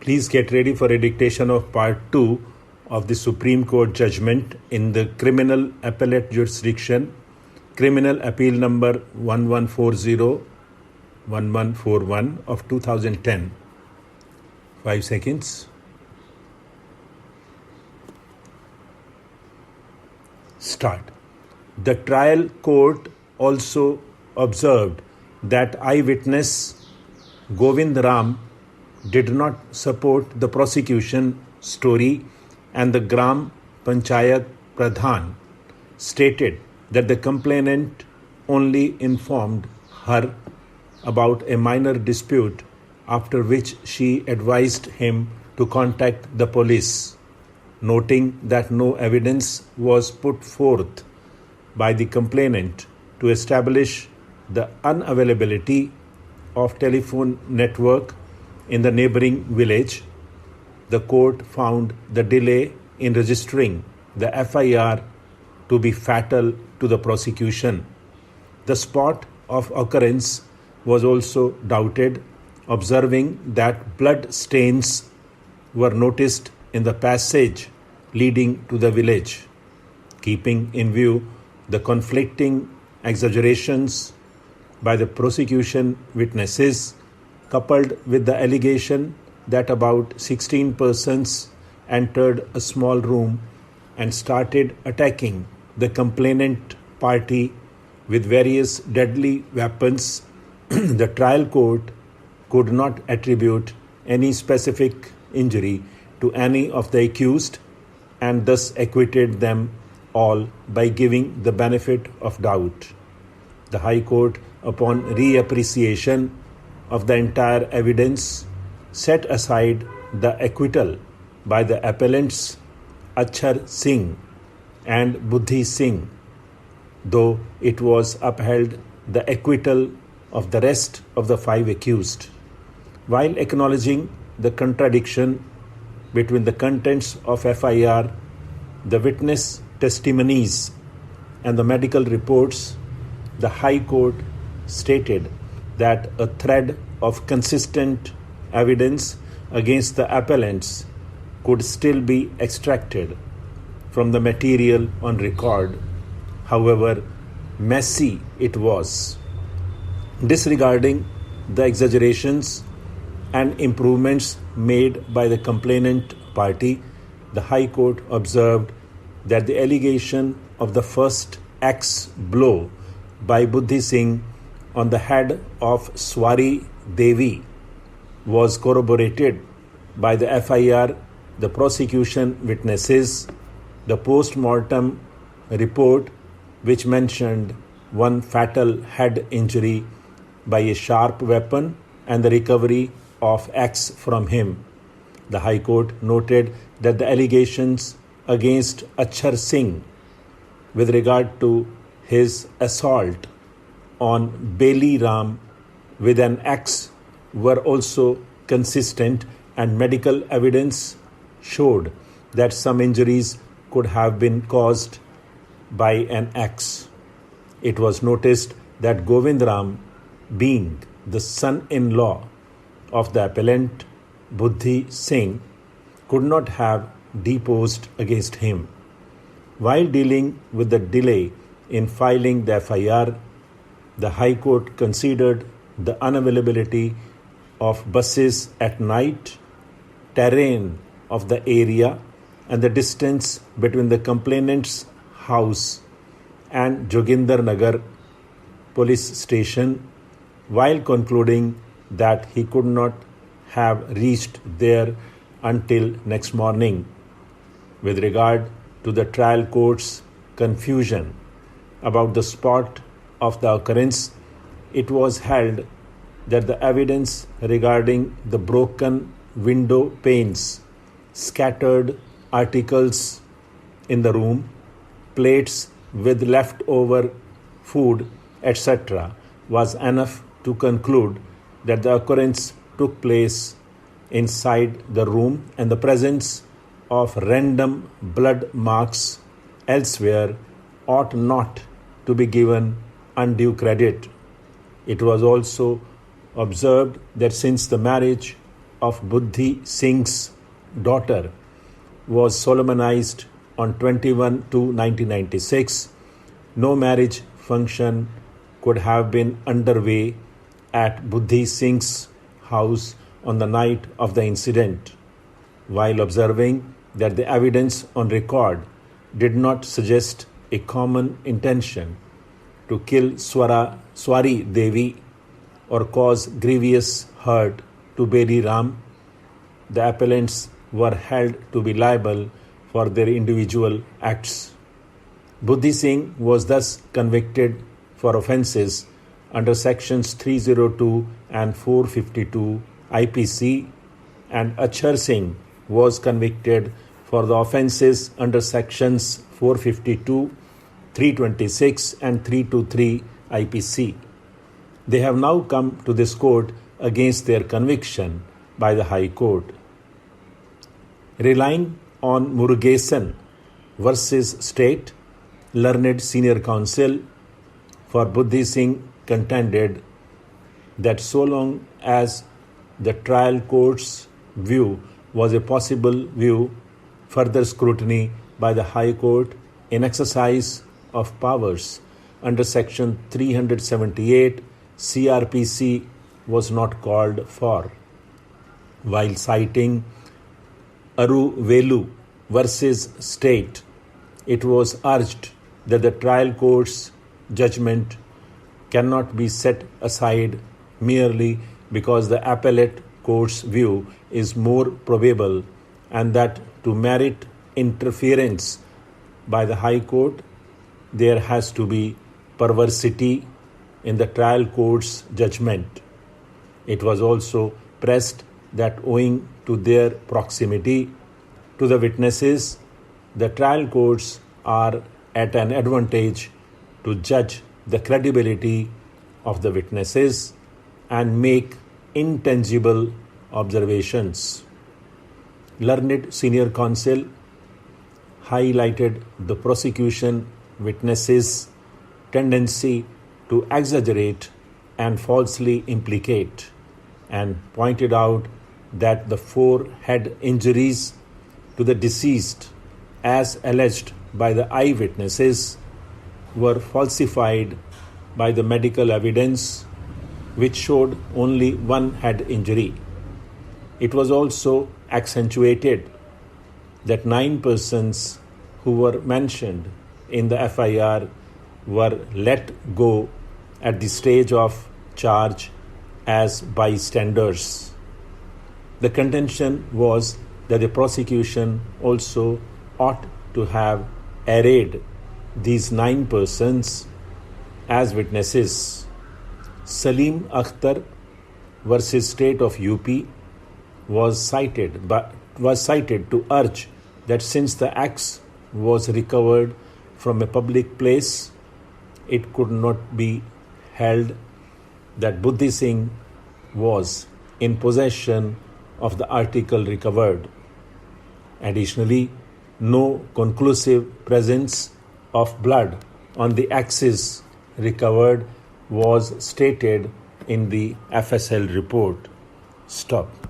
Please get ready for a dictation of Part 2 of the Supreme Court judgment in the Criminal Appellate Jurisdiction, Criminal Appeal Number 1140-1141 of 2010. 5 seconds. Start. The trial court also observed that eyewitness Govind Ram did not support the prosecution story, and the Gram Panchayat Pradhan stated that the complainant only informed her about a minor dispute, after which she advised him to contact the police, noting that no evidence was put forth by the complainant to establish the unavailability of telephone network in the neighboring village. The court found the delay in registering the FIR to be fatal to the prosecution. The spot of occurrence was also doubted, observing that blood stains were noticed in the passage leading to the village. Keeping in view the conflicting exaggerations by the prosecution witnesses, coupled with the allegation that about 16 persons entered a small room and started attacking the complainant party with various deadly weapons, the trial court could not attribute any specific injury to any of the accused and thus acquitted them all by giving the benefit of doubt. The High Court, upon reappreciation of the entire evidence, set aside the acquittal by the appellants Achhar Singh and Buddhi Singh, though it was upheld the acquittal of the rest of the 5 accused. While acknowledging the contradiction between the contents of FIR, the witness testimonies, and the medical reports, the High Court stated that a thread of consistent evidence against the appellants could still be extracted from the material on record, however messy it was. Disregarding the exaggerations and improvements made by the complainant party, the High Court observed that the allegation of the first axe blow by Buddhi Singh on the head of Swari Devi was corroborated by the FIR, the prosecution witnesses, the post-mortem report, which mentioned one fatal head injury by a sharp weapon and the recovery of axe from him. The High Court noted that the allegations against Achhar Singh with regard to his assault on Beli Ram with an axe were also consistent, and medical evidence showed that some injuries could have been caused by an axe. It was noticed that Govind Ram, being the son-in-law of the appellant Buddhi Singh, could not have deposed against him. While dealing with the delay in filing the FIR, the High Court considered the unavailability of buses at night, terrain of the area, and the distance between the complainant's house and Joginder Nagar police station, while concluding that he could not have reached there until next morning. With regard to the trial court's confusion about the spot of the occurrence, it was held that the evidence regarding the broken window panes, scattered articles in the room, plates with leftover food, etc., was enough to conclude that the occurrence took place inside the room, and the presence of random blood marks elsewhere ought not to be given undue credit. It was also observed that since the marriage of Buddhi Singh's daughter was solemnized on 21/2/1996, no marriage function could have been underway at Buddhi Singh's house on the night of the incident. While observing that the evidence on record did not suggest a common intention to kill Swari Devi or cause grievous hurt to Beri Ram, the appellants were held to be liable for their individual acts. Buddhi Singh was thus convicted for offences under sections 302 and 452 IPC, and Achhar Singh was convicted for the offences under sections 452, 326 and 323 IPC. They have now come to this court against their conviction by the High Court. Relying on Murugesan versus State, learned senior counsel for Buddhi Singh contended that so long as the trial court's view was a possible view, further scrutiny by the High Court in exercise of powers under Section 378 CRPC was not called for. While citing Aruvelu versus State, it was urged that the trial court's judgment cannot be set aside merely because the appellate court's view is more probable, and that to merit interference by the High Court, there has to be perversity in the trial court's judgment. It was also pressed that owing to their proximity to the witnesses, the trial courts are at an advantage to judge the credibility of the witnesses and make intangible observations. Learned senior counsel highlighted the prosecution witnesses' tendency to exaggerate and falsely implicate, and pointed out that the 4 head injuries to the deceased, as alleged by the eyewitnesses, were falsified by the medical evidence, which showed only 1 head injury. It was also accentuated that 9 persons who were mentioned in the FIR were let go at the stage of charge as bystanders. The contention was that the prosecution also ought to have arraigned these 9 persons as witnesses. Salim Akhtar versus State of UP was cited to urge that since the axe was recovered from a public place, it could not be held that Buddhi Singh was in possession of the article recovered. Additionally, no conclusive presence of blood on the axes recovered was stated in the FSL report. Stop.